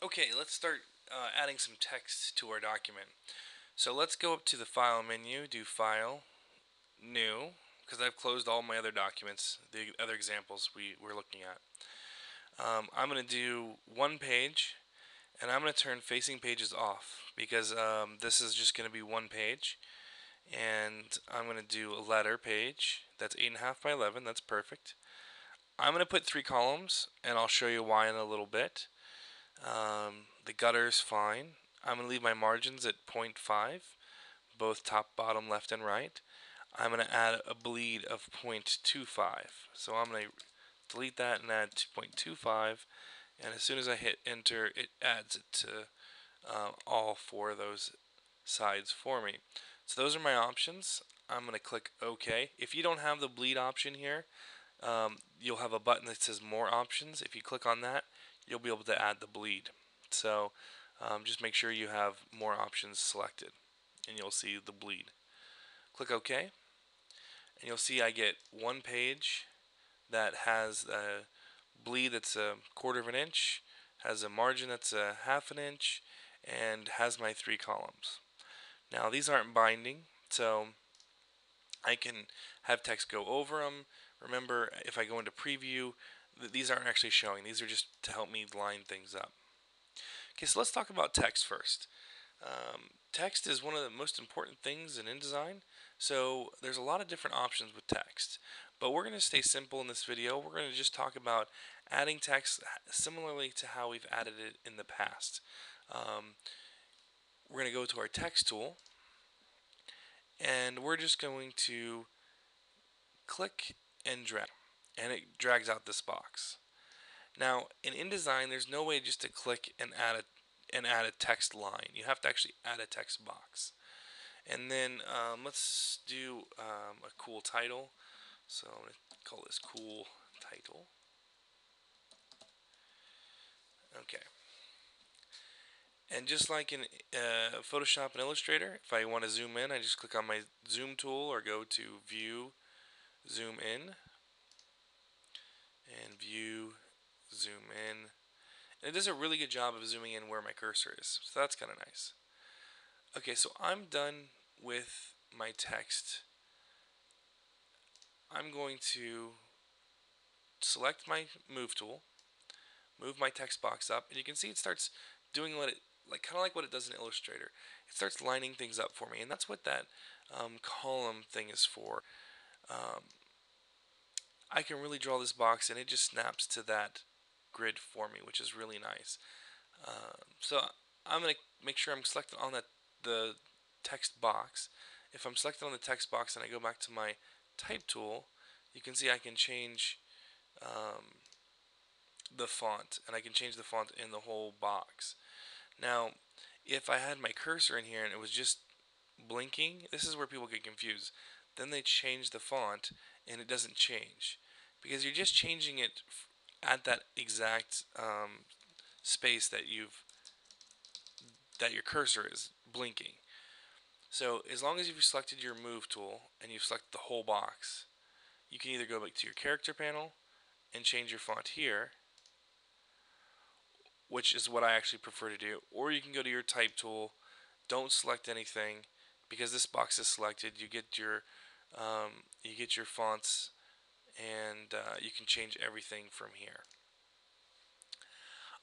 Okay, let's start adding some text to our document. So let's go up to the File menu, do File, New, because I've closed all my other documents, the other examples we were looking at. I'm going to do one page, and I'm going to turn facing pages off, because this is just going to be one page. And I'm going to do a letter page, that's 8.5 by 11, that's perfect. I'm going to put 3 columns, and I'll show you why in a little bit. The gutter is fine. I'm going to leave my margins at 0.5, both top, bottom, left, and right. I'm going to add a bleed of 0.25. So I'm going to delete that and add 2.25. And as soon as I hit enter, it adds it to all 4 of those sides for me. So those are my options. I'm going to click OK. If you don't have the bleed option here, you'll have a button that says more options. If you click on that, you'll be able to add the bleed. So just make sure you have more options selected and you'll see the bleed. Click OK and you'll see I get one page that has a bleed that's a 1/4 of an inch, has a margin that's a 1/2 an inch, and has my 3 columns. Now these aren't binding, so I can have text go over them. Remember, if I go into preview, these aren't actually showing. These are just to help me line things up. Okay, so let's talk about text first. Text is one of the most important things in InDesign, so there's a lot of different options with text. But we're going to stay simple in this video. We're going to just talk about adding text similarly to how we've added it in the past. We're going to go to our text tool, and we're just going to click and drag, and it drags out this box. Now, in InDesign, there's no way just to click and add a text line. You have to actually add a text box. And then let's do a cool title. So I'm going to call this cool title. Okay. And just like in Photoshop and Illustrator, if I want to zoom in, I just click on my zoom tool or go to View, Zoom In, and View, Zoom In. And it does a really good job of zooming in where my cursor is, so that's kind of nice. Okay, so I'm done with my text. I'm going to select my move tool, move my text box up, and you can see it starts doing what it kind of like what it does in Illustrator. It starts lining things up for me, and that's what that column thing is for. Um, I can really draw this box, and it just snaps to that grid for me, which is really nice. So I'm going to make sure I'm selected on the text box. If I'm selected on the text box and I go back to my type tool, you can see I can change the font, and I can change the font in the whole box. Now, if I had my cursor in here and it was just blinking, this is where people get confused. Then they change the font and it doesn't change because you're just changing it at that exact space that your cursor is blinking. So as long as you've selected your move tool and you've selected the whole box, you can either go back to your character panel and change your font here, which is what I actually prefer to do, or you can go to your type tool, don't select anything, because this box is selected. You get your fonts, and you can change everything from here.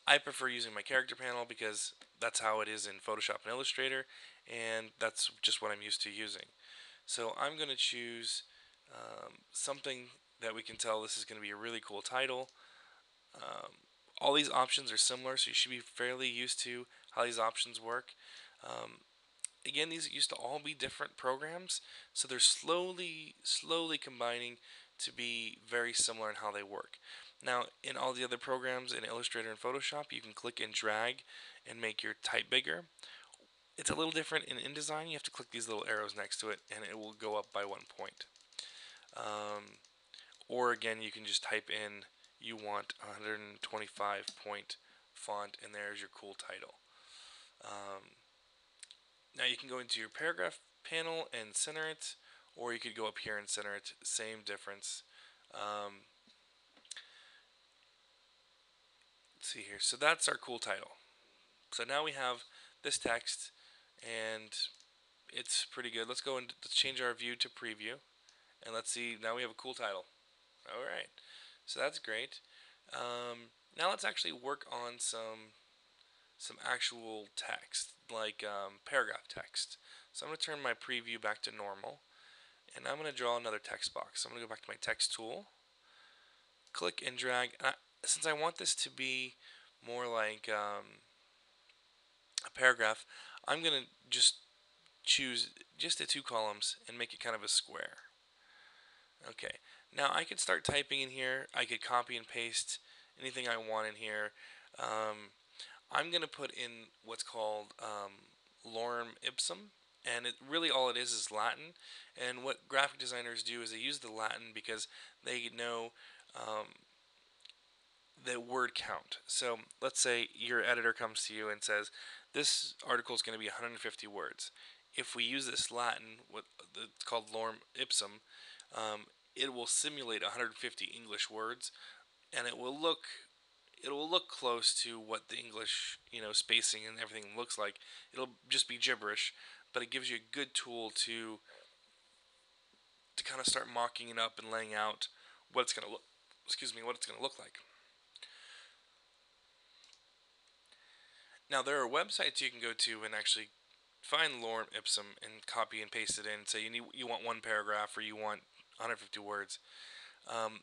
I prefer using my character panel because that's how it is in Photoshop and Illustrator, and that's just what I'm used to using. So I'm going to choose something that we can tell this is going to be a really cool title. All these options are similar, so you should be fairly used to how these options work. Again, these used to all be different programs, so they're slowly combining to be very similar in how they work. Now, in all the other programs, in Illustrator and Photoshop, you can click and drag and make your type bigger. It's a little different in InDesign. You have to click these little arrows next to it, and it will go up by 1 point. Or again, you can just type in you want 125 point font, and there's your cool title. Now you can go into your paragraph panel and center it, or you could go up here and center it. Same difference. Let's see here. So that's our cool title. So now we have this text, and it's pretty good. Let's go and let's change our view to preview, and let's see. Now we have a cool title. All right, so that's great. Now let's actually work on some actual text, like paragraph text. So I'm going to turn my preview back to normal, and I'm going to draw another text box. So I'm going to go back to my text tool, click and drag. Since I want this to be more like a paragraph, I'm going to just choose just the two columns and make it kind of a square. Okay, now I could start typing in here. I could copy and paste anything I want in here. I'm going to put in what's called lorem ipsum, and really all it is Latin. And what graphic designers do is they use the Latin because they know um, the word count. So let's say your editor comes to you and says, this article is going to be 150 words. If we use this Latin, what it's called lorem ipsum, um, it will simulate 150 English words, and it will look close to what the English, spacing and everything looks like. It'll just be gibberish, but it gives you a good tool to kind of start mocking it up and laying out what it's going to look. Excuse me, what it's going to look like. Now there are websites you can go to and actually find lorem ipsum and copy and paste it in. Say you want one paragraph or you want 150 words. Um,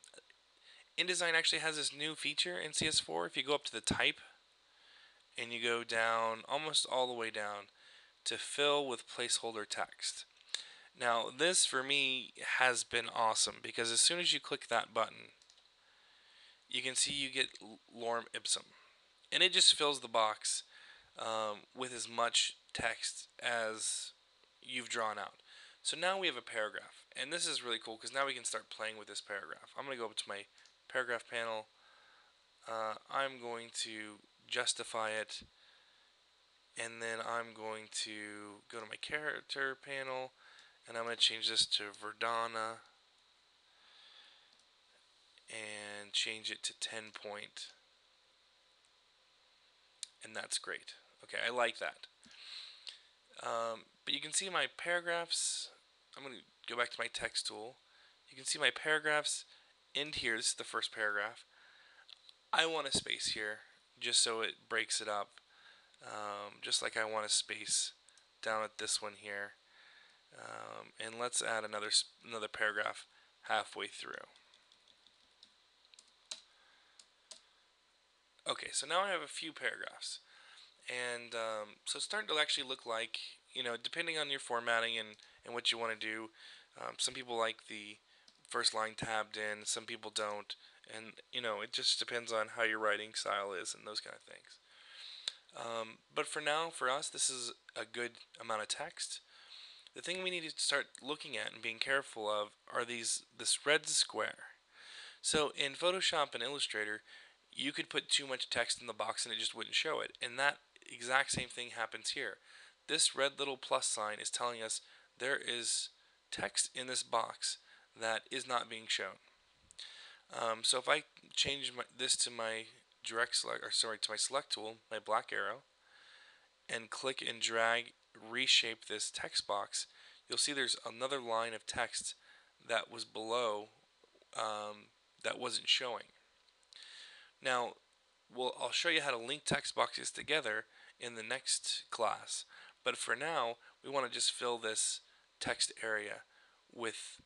InDesign actually has this new feature in CS4. If you go up to the type and you go down almost all the way down to fill with placeholder text. Now this for me has been awesome because as soon as you click that button, you can see you get lorem ipsum, and it just fills the box with as much text as you've drawn out. So now we have a paragraph, and this is really cool because now we can start playing with this paragraph. I'm going to go up to my paragraph panel. I'm going to justify it, and then I'm going to go to my character panel, and I'm going to change this to Verdana and change it to 10 point, and that's great. Okay, I like that. But you can see my paragraphs. I'm going to go back to my text tool. You can see my paragraphs end here. This is the first paragraph. I want a space here just so it breaks it up. Just like I want a space down at this one here. And let's add another paragraph halfway through. Okay, so now I have a few paragraphs. And so it's starting to actually look like, depending on your formatting and what you want to do, some people like the first line tabbed in, some people don't. And, it just depends on how your writing style is and those kind of things. But for now, for us, this is a good amount of text. The thing we need to start looking at and being careful of are this red square. So in Photoshop and Illustrator, you could put too much text in the box and it just wouldn't show it. And that exact same thing happens here. This red little plus sign is telling us there is text in this box that is not being shown. So if I change this to my to my select tool, my black arrow, and click and drag, reshape this text box, you'll see there's another line of text that was below that wasn't showing. Now, I'll show you how to link text boxes together in the next class, but for now, we want to just fill this text area with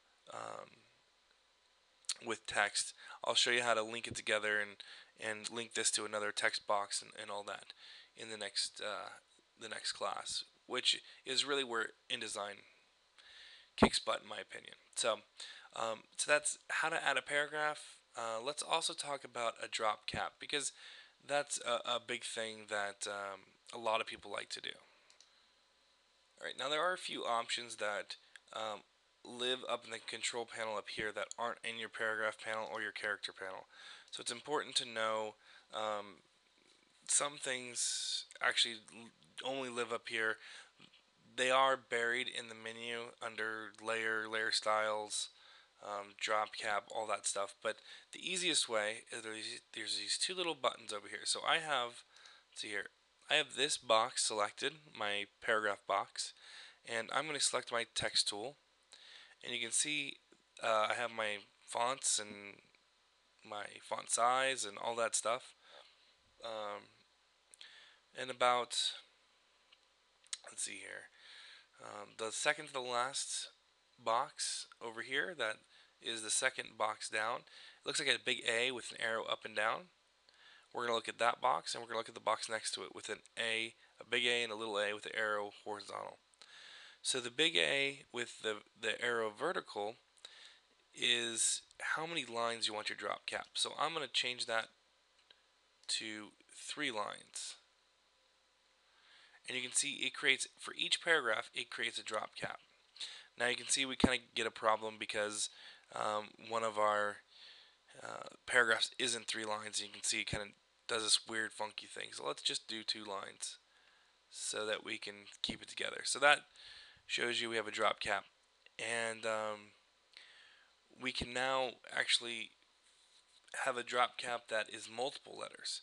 text. I'll show you how to link it together and link this to another text box and all that in the next class, which is really where InDesign kicks butt, in my opinion. So that's how to add a paragraph. Let's also talk about a drop cap because that's a big thing that a lot of people like to do. All right, now there are a few options that live up in the control panel up here that aren't in your paragraph panel or your character panel. So it's important to know some things actually only live up here. They are buried in the menu under layer styles, drop cap, all that stuff. But the easiest way is there's these two little buttons over here. So I have, see here, I have this box selected, my paragraph box, and I'm going to select my text tool, and you can see I have my fonts and my font size and all that stuff. And about, let's see here, the second to the last box over here, that is the second box down. It looks like a big A with an arrow up and down. We're going to look at that box, and we're going to look at the box next to it with an A, a big A and a little a with the arrow horizontal. So the big A with the arrow vertical is how many lines you want your drop cap. So I'm going to change that to 3 lines. And you can see it creates, for each paragraph, it creates a drop cap. Now you can see we kind of get a problem because one of our paragraphs isn't 3 lines. And you can see it kind of does this weird funky thing. So let's just do 2 lines so that we can keep it together. So that shows you we have a drop cap. And we can now actually have a drop cap that is multiple letters.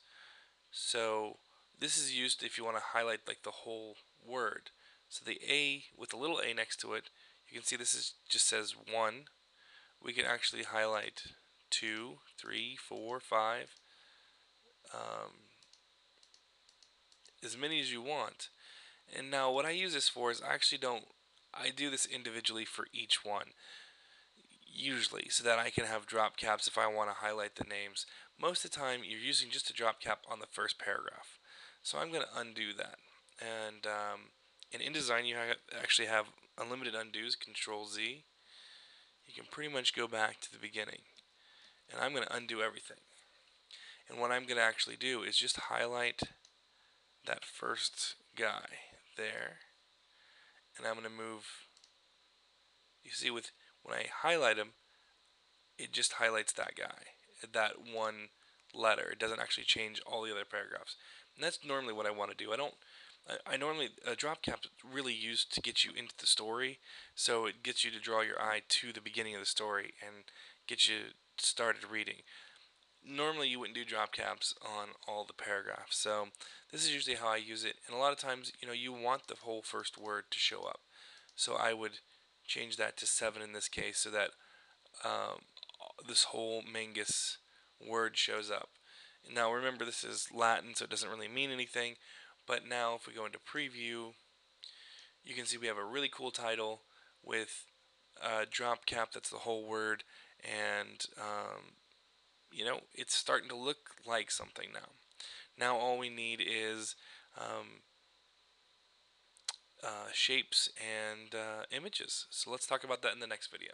So this is used if you want to highlight like the whole word. So the A with a little a next to it, you can see this is just says 1. We can actually highlight 2, 3, 4, 5, as many as you want. And now what I use this for is I do this individually for each one, usually, so that I can have drop caps if I want to highlight the names. Most of the time you're using just a drop cap on the first paragraph. So I'm going to undo that. And in InDesign you actually have unlimited undos, Control Z. You can pretty much go back to the beginning. And I'm going to undo everything. And what I'm going to actually do is just highlight that first guy there. And I'm going to move, you see when I highlight him, it just highlights that guy, that one letter. It doesn't actually change all the other paragraphs. And that's normally what I want to do. I normally, a drop cap is really used to get you into the story, so it gets you to draw your eye to the beginning of the story and get you started reading. Normally you wouldn't do drop caps on all the paragraphs, so this is usually how I use it. And a lot of times, you want the whole first word to show up. So I would change that to 7 in this case so that um, this whole Mangus word shows up. Now remember, this is Latin, so it doesn't really mean anything, but now if we go into preview, you can see we have a really cool title with a drop cap that's the whole word, and it's starting to look like something now. Now all we need is shapes and images. So let's talk about that in the next video.